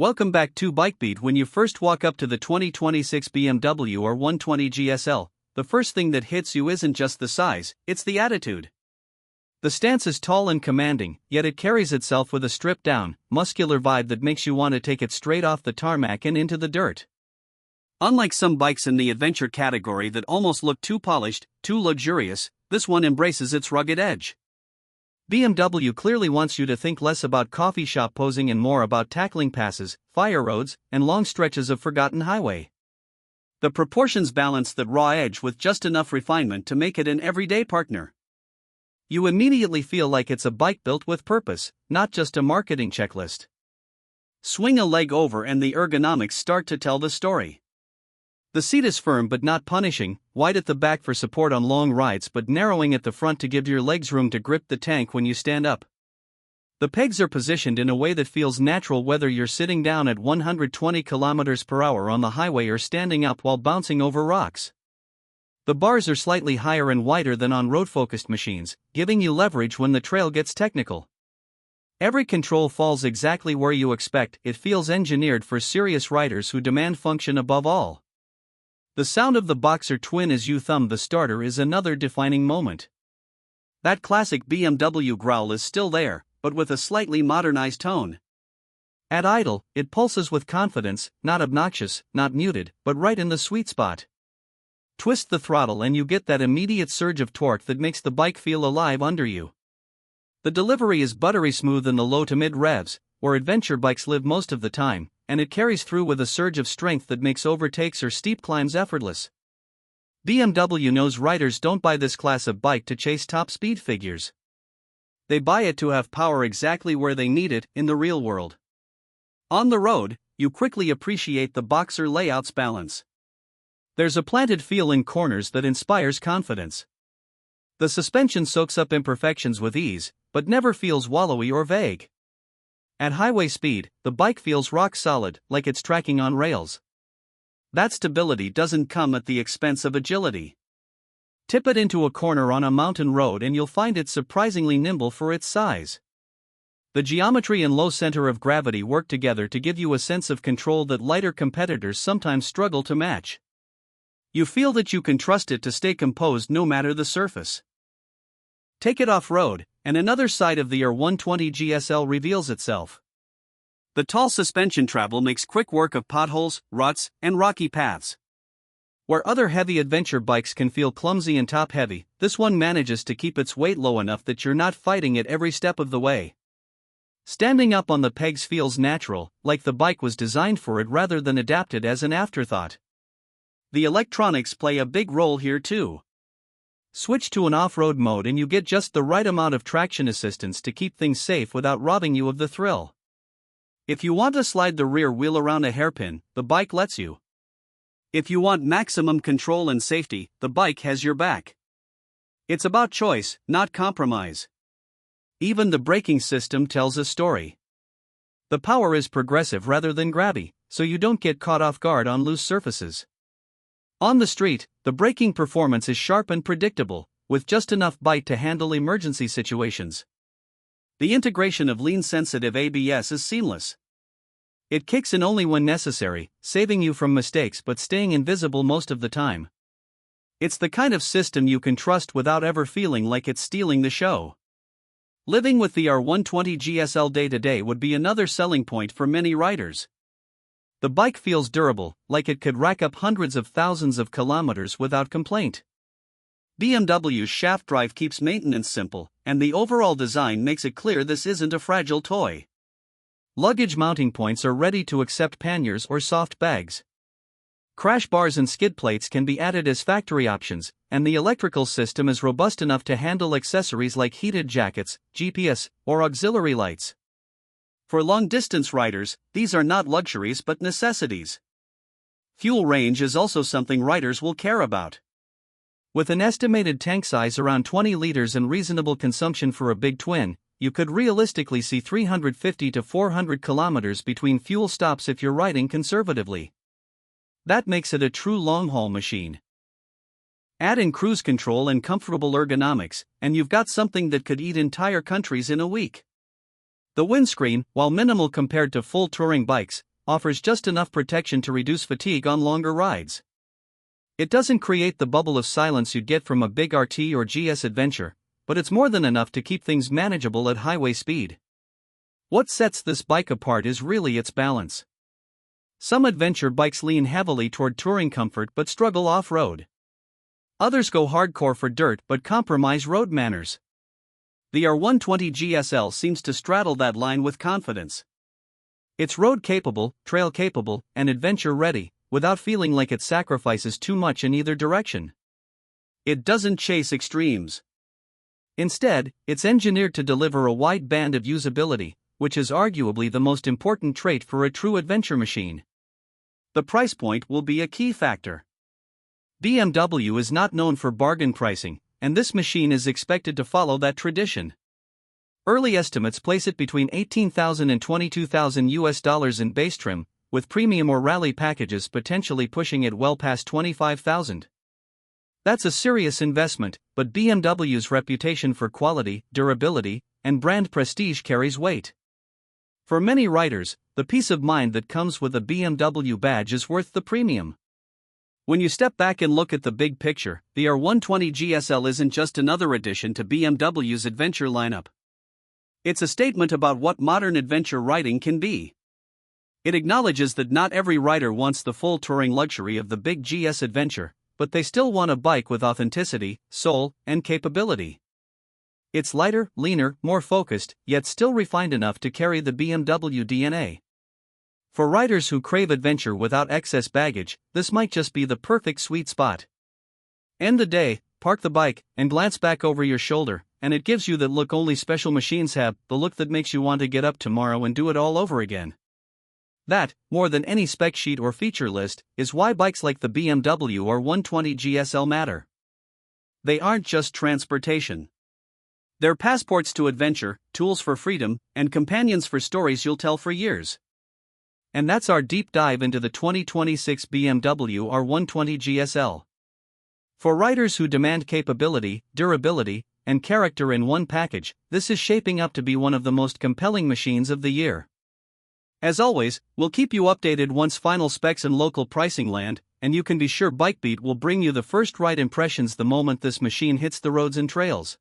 Welcome back to BikeBeat. When you first walk up to the 2026 BMW R 120 GSL, the first thing that hits you isn't just the size, it's the attitude. The stance is tall and commanding, yet it carries itself with a stripped-down, muscular vibe that makes you want to take it straight off the tarmac and into the dirt. Unlike some bikes in the adventure category that almost look too polished, too luxurious, this one embraces its rugged edge. BMW clearly wants you to think less about coffee shop posing and more about tackling passes, fire roads, and long stretches of forgotten highway. The proportions balance that raw edge with just enough refinement to make it an everyday partner. You immediately feel like it's a bike built with purpose, not just a marketing checklist. Swing a leg over and the ergonomics start to tell the story. The seat is firm but not punishing, wide at the back for support on long rides but narrowing at the front to give your legs room to grip the tank when you stand up. The pegs are positioned in a way that feels natural whether you're sitting down at 120 km/h on the highway or standing up while bouncing over rocks. The bars are slightly higher and wider than on road-focused machines, giving you leverage when the trail gets technical. Every control falls exactly where you expect. It feels engineered for serious riders who demand function above all. The sound of the Boxer twin as you thumb the starter is another defining moment. That classic BMW growl is still there, but with a slightly modernized tone. At idle, it pulses with confidence, not obnoxious, not muted, but right in the sweet spot. Twist the throttle and you get that immediate surge of torque that makes the bike feel alive under you. The delivery is buttery smooth in the low to mid revs, where adventure bikes live most of the time, and it carries through with a surge of strength that makes overtakes or steep climbs effortless. BMW knows riders don't buy this class of bike to chase top speed figures. They buy it to have power exactly where they need it, in the real world. On the road, you quickly appreciate the Boxer layout's balance. There's a planted feel in corners that inspires confidence. The suspension soaks up imperfections with ease, but never feels wallowy or vague. At highway speed, the bike feels rock solid, like it's tracking on rails. That stability doesn't come at the expense of agility. Tip it into a corner on a mountain road and you'll find it surprisingly nimble for its size. The geometry and low center of gravity work together to give you a sense of control that lighter competitors sometimes struggle to match. You feel that you can trust it to stay composed no matter the surface. Take it off-road, and another side of the R 120 GSL reveals itself. The tall suspension travel makes quick work of potholes, ruts, and rocky paths. Where other heavy adventure bikes can feel clumsy and top-heavy, this one manages to keep its weight low enough that you're not fighting it every step of the way. Standing up on the pegs feels natural, like the bike was designed for it rather than adapted as an afterthought. The electronics play a big role here too. Switch to an off-road mode and you get just the right amount of traction assistance to keep things safe without robbing you of the thrill. If you want to slide the rear wheel around a hairpin, the bike lets you. If you want maximum control and safety, the bike has your back. It's about choice, not compromise. Even the braking system tells a story. The power is progressive rather than grabby, so you don't get caught off guard on loose surfaces. On the street, the braking performance is sharp and predictable, with just enough bite to handle emergency situations. The integration of lean-sensitive ABS is seamless. It kicks in only when necessary, saving you from mistakes but staying invisible most of the time. It's the kind of system you can trust without ever feeling like it's stealing the show. Living with the R 120 GSL day-to-day would be another selling point for many riders. The bike feels durable, like it could rack up hundreds of thousands of kilometers without complaint. BMW's shaft drive keeps maintenance simple, and the overall design makes it clear this isn't a fragile toy. Luggage mounting points are ready to accept panniers or soft bags. Crash bars and skid plates can be added as factory options, and the electrical system is robust enough to handle accessories like heated jackets, GPS, or auxiliary lights. For long-distance riders, these are not luxuries but necessities. Fuel range is also something riders will care about. With an estimated tank size around 20 liters and reasonable consumption for a big twin, you could realistically see 350 to 400 kilometers between fuel stops if you're riding conservatively. That makes it a true long-haul machine. Add in cruise control and comfortable ergonomics, and you've got something that could eat entire countries in a week. The windscreen, while minimal compared to full touring bikes, offers just enough protection to reduce fatigue on longer rides. It doesn't create the bubble of silence you'd get from a big RT or GS adventure, but it's more than enough to keep things manageable at highway speed. What sets this bike apart is really its balance. Some adventure bikes lean heavily toward touring comfort but struggle off-road. Others go hardcore for dirt but compromise road manners. The R120 GSL seems to straddle that line with confidence. It's road-capable, trail-capable, and adventure-ready, without feeling like it sacrifices too much in either direction. It doesn't chase extremes. Instead, it's engineered to deliver a wide band of usability, which is arguably the most important trait for a true adventure machine. The price point will be a key factor. BMW is not known for bargain pricing, and this machine is expected to follow that tradition. Early estimates place it between $18,000 and $22,000 in base trim, with premium or rally packages potentially pushing it well past $25,000. That's a serious investment, but BMW's reputation for quality, durability, and brand prestige carries weight. For many riders, the peace of mind that comes with a BMW badge is worth the premium. When you step back and look at the big picture, the R120 GSL isn't just another addition to BMW's adventure lineup. It's a statement about what modern adventure riding can be. It acknowledges that not every rider wants the full touring luxury of the big GS adventure, but they still want a bike with authenticity, soul, and capability. It's lighter, leaner, more focused, yet still refined enough to carry the BMW DNA. For riders who crave adventure without excess baggage, this might just be the perfect sweet spot. End the day, park the bike, and glance back over your shoulder, and it gives you that look only special machines have, the look that makes you want to get up tomorrow and do it all over again. That, more than any spec sheet or feature list, is why bikes like the BMW R120 GSL matter. They aren't just transportation. They're passports to adventure, tools for freedom, and companions for stories you'll tell for years. And that's our deep dive into the 2026 BMW R120 GSL. For riders who demand capability, durability, and character in one package, this is shaping up to be one of the most compelling machines of the year. As always, we'll keep you updated once final specs and local pricing land, and you can be sure BikeBeat will bring you the first ride impressions the moment this machine hits the roads and trails.